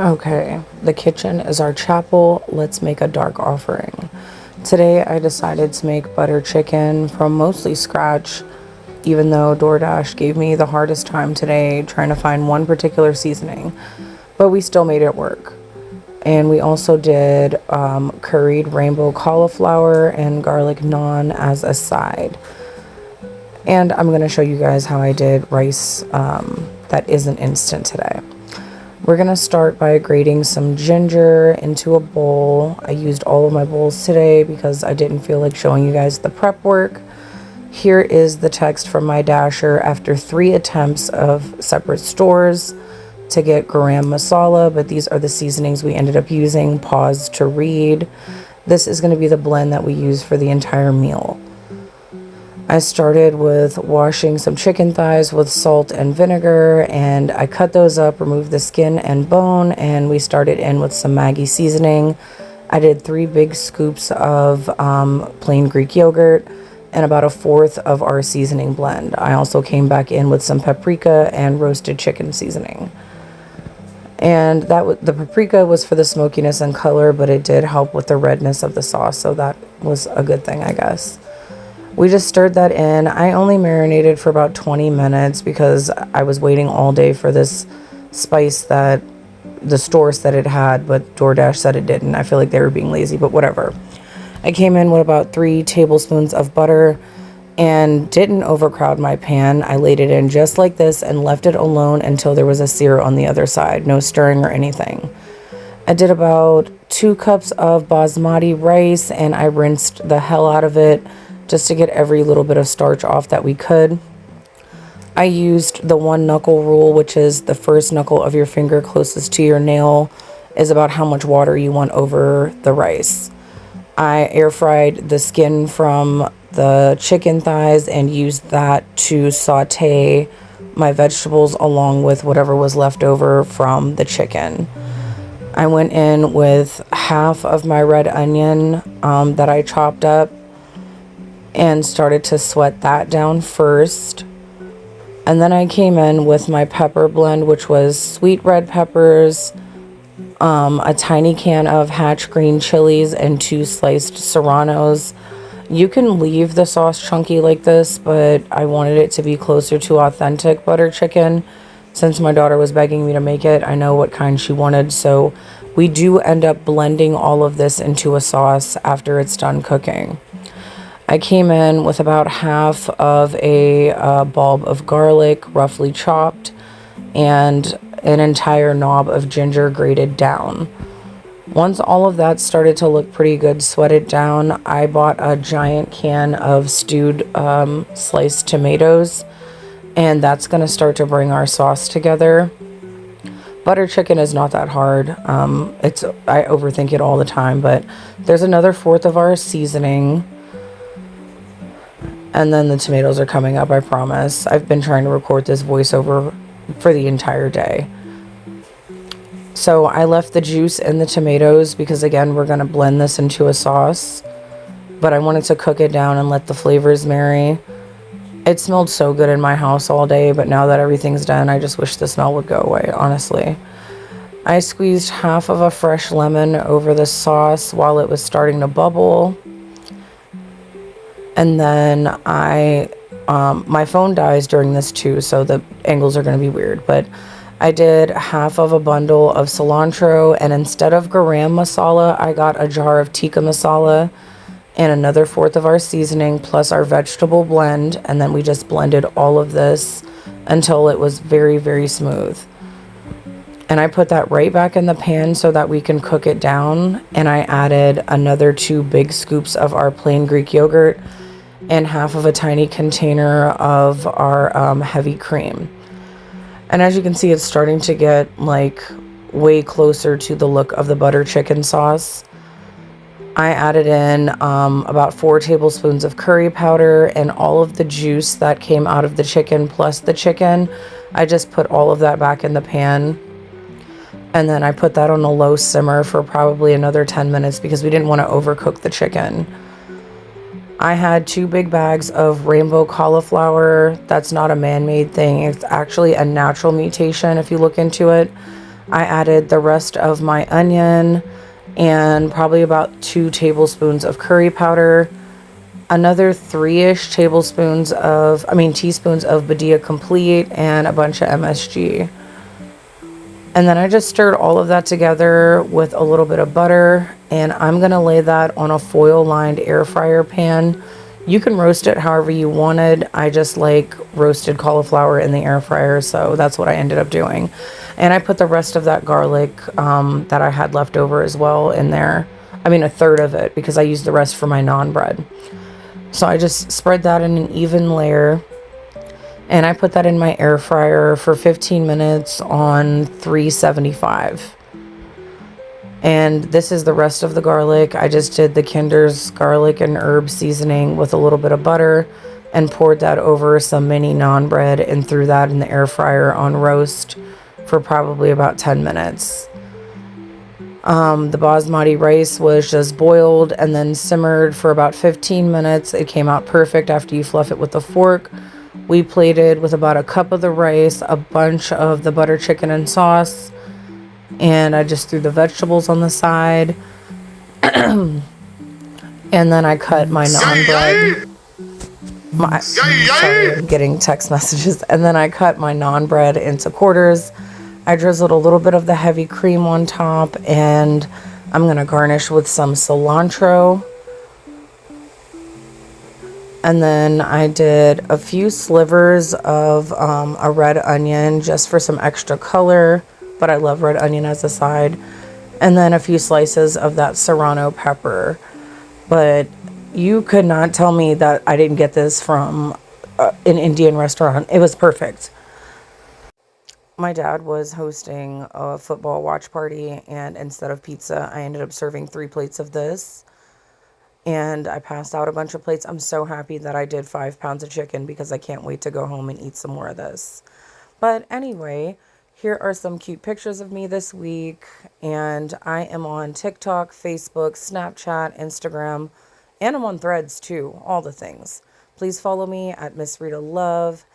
Okay, the kitchen is our chapel. Let's make a dark offering. Today I decided to make butter chicken from mostly scratch, even though DoorDash gave me the hardest time today trying to find one particular seasoning, but we still made it work. And we also did curried rainbow cauliflower and garlic naan as a side. And I'm going to show you guys how I did rice that isn't instant today. We're going to start by grating some ginger into a bowl. I used all of my bowls today because I didn't feel like showing you guys the prep work. Here is the text from my dasher after 3 attempts of separate stores to get Garam Masala, but these are the seasonings we ended up using. Pause to read. This is going to be the blend that we use for the entire meal. I started with washing some chicken thighs with salt and vinegar, and I cut those up, removed the skin and bone, and we started in with some Maggi seasoning. I did 3 big scoops of plain Greek yogurt and about 1/4 of our seasoning blend. I also came back in with some paprika and roasted chicken seasoning. And the paprika was for the smokiness and color, but it did help with the redness of the sauce, so that was a good thing, I guess. We just stirred that in. I only marinated for about 20 minutes because I was waiting all day for this spice that the store said it had, but DoorDash said it didn't. I feel like they were being lazy, but whatever. I came in with about 3 tablespoons of butter and didn't overcrowd my pan. I laid it in just like this and left it alone until there was a sear on the other side. No stirring or anything. I did about 2 cups of Basmati rice and I rinsed the hell out of it just to get every little bit of starch off that we could. I used the 1 knuckle rule, which is the first knuckle of your finger closest to your nail is about how much water you want over the rice. I air fried the skin from the chicken thighs and used that to saute my vegetables along with whatever was left over from the chicken. I went in with half of my red onion that I chopped up and started to sweat that down first. And then I came in with my pepper blend, which was sweet red peppers, a tiny can of hatch green chilies, and 2 sliced serranos. You can leave the sauce chunky like this, but I wanted it to be closer to authentic butter chicken. Since my daughter was begging me to make it, I know what kind she wanted, so we do end up blending all of this into a sauce after it's done cooking. I came in with about half of a bulb of garlic, roughly chopped, and an entire knob of ginger grated down. Once all of that started to look pretty good, sweated down, I bought a giant can of stewed sliced tomatoes, and that's going to start to bring our sauce together. Butter chicken is not that hard. I overthink it all the time, but there's another 1/4 of our seasoning. And then the tomatoes are coming up, I promise. I've been trying to record this voiceover for the entire day. So I left the juice in the tomatoes because, again, we're going to blend this into a sauce. But I wanted to cook it down and let the flavors marry. It smelled so good in my house all day, but now that everything's done, I just wish the smell would go away, honestly. I squeezed half of a fresh lemon over the sauce while it was starting to bubble. And then my phone dies during this too, so the angles are going to be weird. But I did half of a bundle of cilantro, and instead of garam masala, I got a jar of tikka masala and another 1/4 of our seasoning plus our vegetable blend. And then we just blended all of this until it was very, very smooth. And I put that right back in the pan so that we can cook it down. And I added another 2 big scoops of our plain Greek yogurt and half of a tiny container of our heavy cream. And as you can see, it's starting to get like way closer to the look of the butter chicken sauce. I added in about 4 tablespoons of curry powder and all of the juice that came out of the chicken plus the chicken. I just put all of that back in the pan. And then I put that on a low simmer for probably another 10 minutes because we didn't want to overcook the chicken. I had 2 big bags of rainbow cauliflower. That's not a man-made thing. It's actually a natural mutation if you look into it. I added the rest of my onion and probably about 2 tablespoons of curry powder, another three-ish teaspoons of Badia Complete, and a bunch of MSG. And then I just stirred all of that together with a little bit of butter, and I'm going to lay that on a foil-lined air fryer pan. You can roast it however you wanted. I just like roasted cauliflower in the air fryer, so that's what I ended up doing. And I put the rest of that garlic that I had left over as well in there. I mean, a third of it, because I used the rest for my naan bread. So I just spread that in an even layer. And I put that in my air fryer for 15 minutes on 375. And this is the rest of the garlic. I just did the Kinder's garlic and herb seasoning with a little bit of butter and poured that over some mini naan bread and threw that in the air fryer on roast for probably about 10 minutes. The basmati rice was just boiled and then simmered for about 15 minutes. It came out perfect after you fluff it with a fork. We plated with about a cup of the rice, a bunch of the butter chicken and sauce, and I just threw the vegetables on the side. And then I cut my naan bread. Sorry, I'm getting text messages. And then I cut my naan bread into quarters. I drizzled a little bit of the heavy cream on top, and I'm going to garnish with some cilantro. And then I did a few slivers of a red onion just for some extra color, but I love red onion as a side. And then a few slices of that serrano pepper. But you could not tell me that I didn't get this from an Indian restaurant. It was perfect. My dad was hosting a football watch party, and instead of pizza, I ended up serving 3 plates of this. And I passed out a bunch of plates. I'm so happy that I did 5 pounds of chicken because I can't wait to go home and eat some more of this. But anyway, here are some cute pictures of me this week. And I am on TikTok, Facebook, Snapchat, Instagram, and I'm on Threads too. All the things. Please follow me at Miss Rita Love.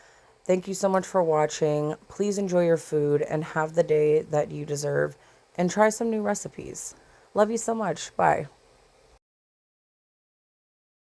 Thank you so much for watching. Please enjoy your food and have the day that you deserve. And try some new recipes. Love you so much. Bye.